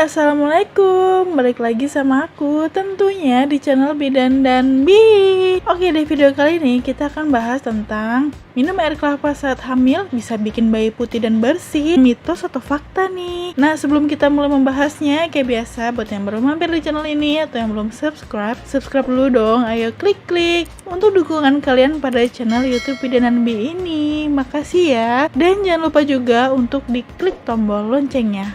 Assalamualaikum, balik lagi sama aku tentunya di channel Bidan dan Bi. Oke, di video kali ini kita akan bahas tentang minum air kelapa saat hamil bisa bikin bayi putih dan bersih, mitos atau fakta nih. Nah, sebelum kita mulai membahasnya, kayak biasa buat yang baru mampir di channel ini atau yang belum subscribe dulu dong. Ayo klik untuk dukungan kalian pada channel YouTube Bidan dan Bi ini. Makasih ya. Dan jangan lupa juga untuk diklik tombol loncengnya.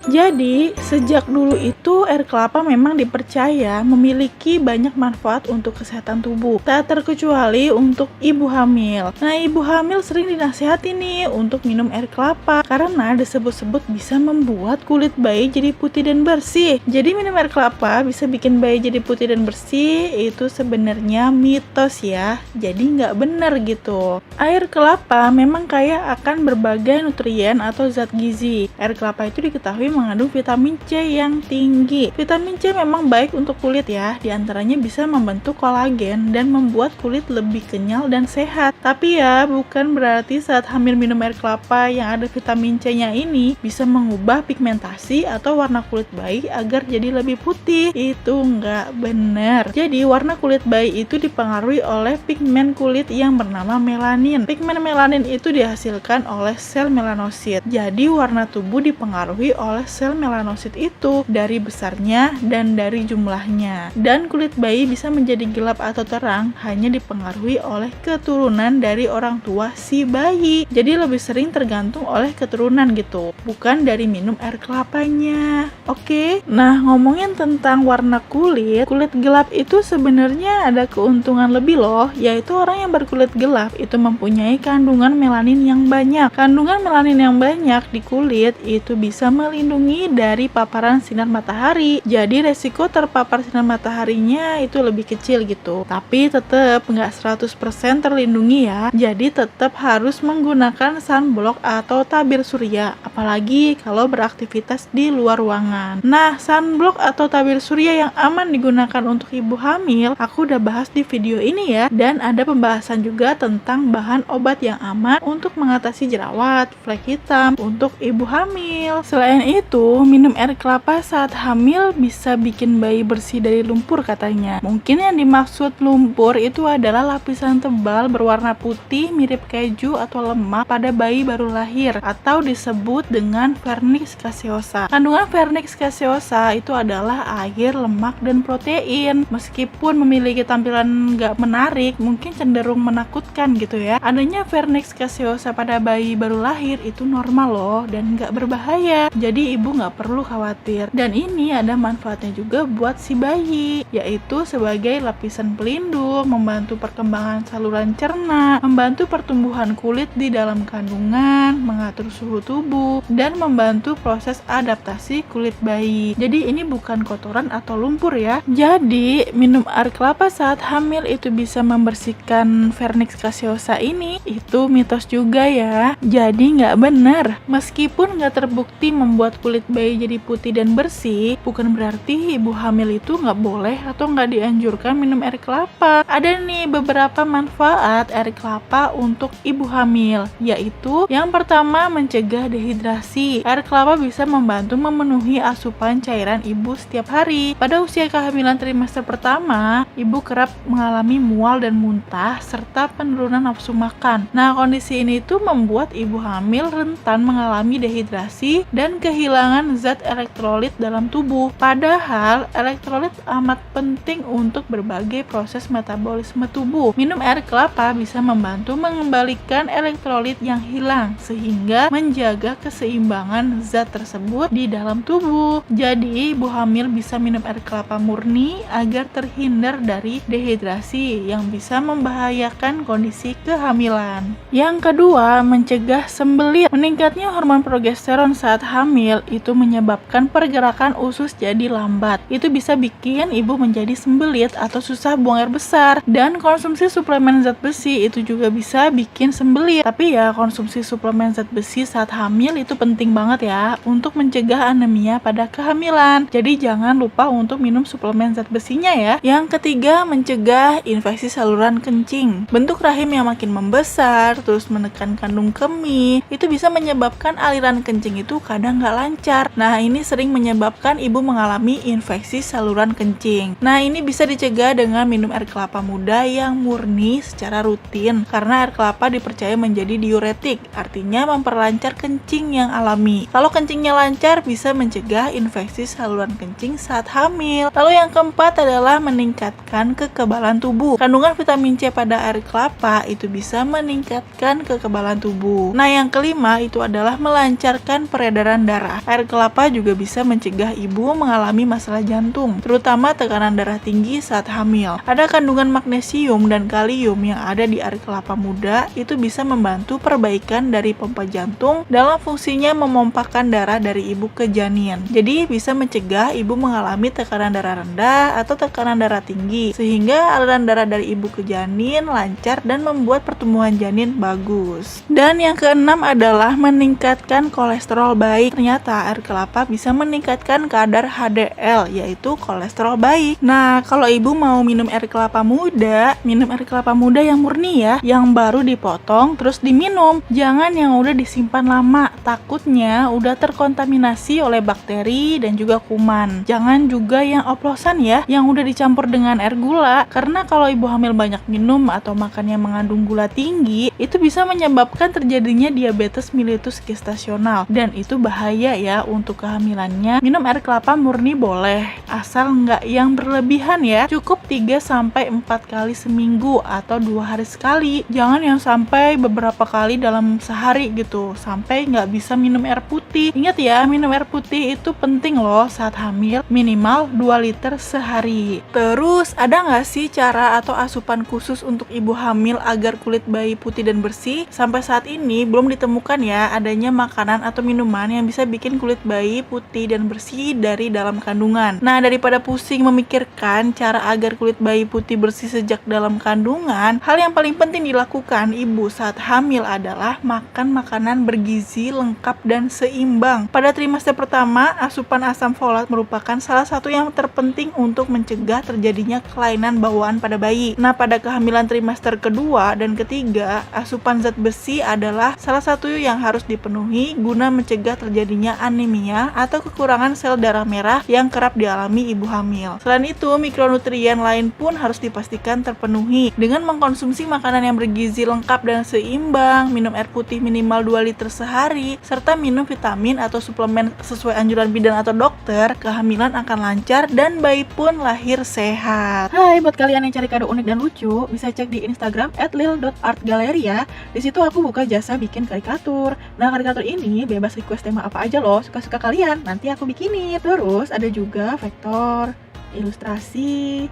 Jadi, sejak dulu itu air kelapa memang dipercaya memiliki banyak manfaat untuk kesehatan tubuh, tak terkecuali untuk ibu hamil. Nah, ibu hamil sering dinasihati nih untuk minum air kelapa karena disebut-sebut bisa membuat kulit bayi jadi putih dan bersih. Jadi minum air kelapa bisa bikin bayi jadi putih dan bersih, itu sebenarnya mitos ya. Jadi nggak benar gitu. Air kelapa memang kaya akan berbagai nutrien atau zat gizi. Air kelapa itu diketahui mengandung vitamin C yang tinggi. Vitamin C memang baik untuk kulit ya, diantaranya bisa membentuk kolagen dan membuat kulit lebih kenyal dan sehat. Tapi ya, bukan berarti saat hamil minum air kelapa yang ada vitamin C-nya ini bisa mengubah pigmentasi atau warna kulit bayi agar jadi lebih putih. Itu nggak benar. Jadi, warna kulit bayi itu dipengaruhi oleh pigmen kulit yang bernama melanin. Pigmen melanin itu dihasilkan oleh sel melanosit. Jadi, warna tubuh dipengaruhi oleh sel melanosit itu dari besarnya dan dari jumlahnya. Dan kulit bayi bisa menjadi gelap atau terang hanya dipengaruhi oleh keturunan dari orang tua si bayi. Jadi lebih sering tergantung oleh keturunan gitu, bukan dari minum air kelapanya. Oke. Nah, ngomongin tentang warna kulit gelap itu sebenarnya ada keuntungan lebih loh, yaitu orang yang berkulit gelap itu mempunyai kandungan melanin yang banyak. Kandungan melanin yang banyak di kulit itu bisa melindungi dari paparan sinar matahari. Jadi resiko terpapar sinar mataharinya itu lebih kecil gitu. Tapi tetap nggak 100% terlindungi ya. Jadi tetap harus menggunakan sunblock atau tabir surya, apalagi kalau beraktivitas di luar ruangan. Nah, sunblock atau tabir surya yang aman digunakan untuk ibu hamil, aku udah bahas di video ini ya. Dan ada pembahasan juga tentang bahan obat yang aman untuk mengatasi jerawat, flek hitam untuk ibu hamil. Selain itu, minum air kelapa saat hamil bisa bikin bayi bersih dari lumpur katanya. Mungkin yang dimaksud lumpur itu adalah lapisan tebal berwarna putih mirip keju atau lemak pada bayi baru lahir, atau disebut dengan vernix caseosa. Kandungan vernix caseosa itu adalah air, lemak, dan protein. Meskipun memiliki tampilan nggak menarik, mungkin cenderung menakutkan gitu ya. Adanya vernix caseosa pada bayi baru lahir itu normal loh dan nggak berbahaya. Jadi ibu nggak perlu khawatir. Dan ini ada manfaatnya juga buat si bayi, yaitu sebagai lapisan pelindung, membantu perkembangan saluran cerna, membantu pertumbuhan kulit di dalam kandungan, mengatur suhu tubuh, dan membantu proses adaptasi kulit bayi. Jadi ini bukan kotoran atau lumpur ya. Jadi minum air kelapa saat hamil itu bisa membersihkan vernix caseosa ini, itu mitos juga ya. Jadi nggak benar. Meskipun nggak terbukti membuat kulit bayi jadi putih dan bersih, bukan berarti ibu hamil itu nggak boleh atau nggak dianjurkan minum air kelapa. Ada nih beberapa manfaat air kelapa untuk ibu hamil, yaitu yang pertama, mencegah dehidrasi. Air kelapa bisa membantu memenuhi asupan cairan ibu setiap hari. Pada usia kehamilan trimester pertama, ibu kerap mengalami mual dan muntah serta penurunan nafsu makan. Nah, kondisi ini tuh membuat ibu hamil rentan mengalami dehidrasi dan kehilangan zat elektrolit dalam tubuh. Padahal elektrolit amat penting untuk berbagai proses metabolisme tubuh. Minum air kelapa bisa membantu mengembalikan elektrolit yang hilang sehingga menjaga keseimbangan zat tersebut di dalam tubuh. Jadi ibu hamil bisa minum air kelapa murni agar terhindar dari dehidrasi yang bisa membahayakan kondisi kehamilan. Yang kedua, mencegah sembelit. Meningkatnya hormon progesteron saat hamil hamil itu menyebabkan pergerakan usus jadi lambat. Itu bisa bikin ibu menjadi sembelit atau susah buang air besar. Dan konsumsi suplemen zat besi itu juga bisa bikin sembelit. Tapi ya, konsumsi suplemen zat besi saat hamil itu penting banget ya untuk mencegah anemia pada kehamilan. Jadi jangan lupa untuk minum suplemen zat besinya ya. Yang ketiga, mencegah infeksi saluran kencing. Bentuk rahim yang makin membesar, terus menekan kandung kemih, itu bisa menyebabkan aliran kencing itu kadang nggak lancar. Nah, ini sering menyebabkan ibu mengalami infeksi saluran kencing. Nah, ini bisa dicegah dengan minum air kelapa muda yang murni secara rutin, karena air kelapa dipercaya menjadi diuretik, artinya memperlancar kencing yang alami. Kalau kencingnya lancar, bisa mencegah infeksi saluran kencing saat hamil. Lalu yang keempat adalah meningkatkan kekebalan tubuh. Kandungan vitamin C pada air kelapa itu bisa meningkatkan kekebalan tubuh. Nah, yang kelima itu adalah melancarkan peredaran darah. Air kelapa juga bisa mencegah ibu mengalami masalah jantung, terutama tekanan darah tinggi saat hamil. Ada kandungan magnesium dan kalium yang ada di air kelapa muda, itu bisa membantu perbaikan dari pompa jantung dalam fungsinya memompakan darah dari ibu ke janin. Jadi bisa mencegah ibu mengalami tekanan darah rendah atau tekanan darah tinggi, sehingga aliran darah dari ibu ke janin lancar dan membuat pertumbuhan janin bagus. Dan yang keenam adalah meningkatkan kolesterol baik. Ternyata air kelapa bisa meningkatkan kadar HDL, yaitu kolesterol baik. Nah, kalau ibu mau minum air kelapa muda, minum air kelapa muda yang murni ya, yang baru dipotong terus diminum. Jangan yang udah disimpan lama, takutnya udah terkontaminasi oleh bakteri dan juga kuman. Jangan juga yang oplosan ya, yang udah dicampur dengan air gula, karena kalau ibu hamil banyak minum atau makan yang mengandung gula tinggi, itu bisa menyebabkan terjadinya diabetes mellitus gestasional, dan itu bahaya ya untuk kehamilannya. Minum air kelapa murni boleh, asal nggak yang berlebihan ya. Cukup 3-4 kali seminggu atau 2 hari sekali. Jangan yang sampai beberapa kali dalam sehari gitu, sampai nggak bisa minum air putih. Ingat ya, minum air putih itu penting loh saat hamil, minimal 2 liter sehari. Terus ada nggak sih cara atau asupan khusus untuk ibu hamil agar kulit bayi putih dan bersih? Sampai saat ini belum ditemukan ya adanya makanan atau minuman yang bisa bikin kulit bayi putih dan bersih dari dalam kandungan. Nah, daripada pusing memikirkan cara agar kulit bayi putih bersih sejak dalam kandungan, hal yang paling penting dilakukan ibu saat hamil adalah makan makanan bergizi, lengkap dan seimbang. Pada trimester pertama, asupan asam folat merupakan salah satu yang terpenting untuk mencegah terjadinya kelainan bawaan pada bayi. Nah, pada kehamilan trimester kedua dan ketiga, asupan zat besi adalah salah satu yang harus dipenuhi guna mencegah terjadinya anemia atau kekurangan sel darah merah yang kerap dialami ibu hamil. Selain itu, mikronutrien lain pun harus dipastikan terpenuhi dengan mengkonsumsi makanan yang bergizi, lengkap dan seimbang, minum air putih minimal 2 liter sehari, serta minum vitamin atau suplemen sesuai anjuran bidan atau dokter. Kehamilan akan lancar dan bayi pun lahir sehat. Hai, buat kalian yang cari kado unik dan lucu, bisa cek di Instagram @lil.artgalleria. Di situ aku buka jasa bikin karikatur. Nah, karikatur ini bebas request tema apa aja loh, suka-suka kalian. Nanti aku bikinin. Terus ada juga vektor, ilustrasi,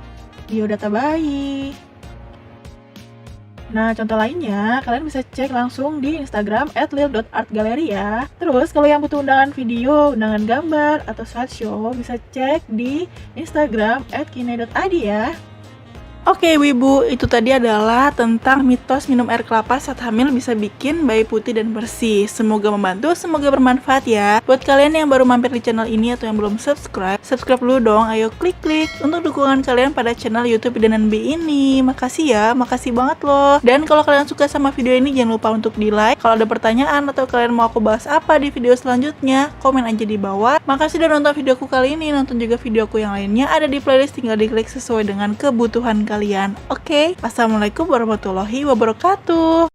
biodata bayi. Nah, contoh lainnya, kalian bisa cek langsung di Instagram @lil.artgalleria. Terus, kalau yang butuh undangan video, undangan gambar, atau slideshow, bisa cek di Instagram @kine.id ya. Oke, Wibu, itu tadi adalah tentang mitos minum air kelapa saat hamil bisa bikin bayi putih dan bersih. Semoga membantu, semoga bermanfaat ya. Buat kalian yang baru mampir di channel ini atau yang belum subscribe dulu dong. Ayo klik untuk dukungan kalian pada channel YouTube Bidan NB ini. Makasih ya, makasih banget loh. Dan kalau kalian suka sama video ini, jangan lupa untuk di like. Kalau ada pertanyaan atau kalian mau aku bahas apa di video selanjutnya, komen aja di bawah. Makasih udah nonton videoku kali ini. Nonton juga videoku yang lainnya, ada di playlist, tinggal diklik sesuai dengan kebutuhan kalian. Oke, assalamualaikum warahmatullahi wabarakatuh.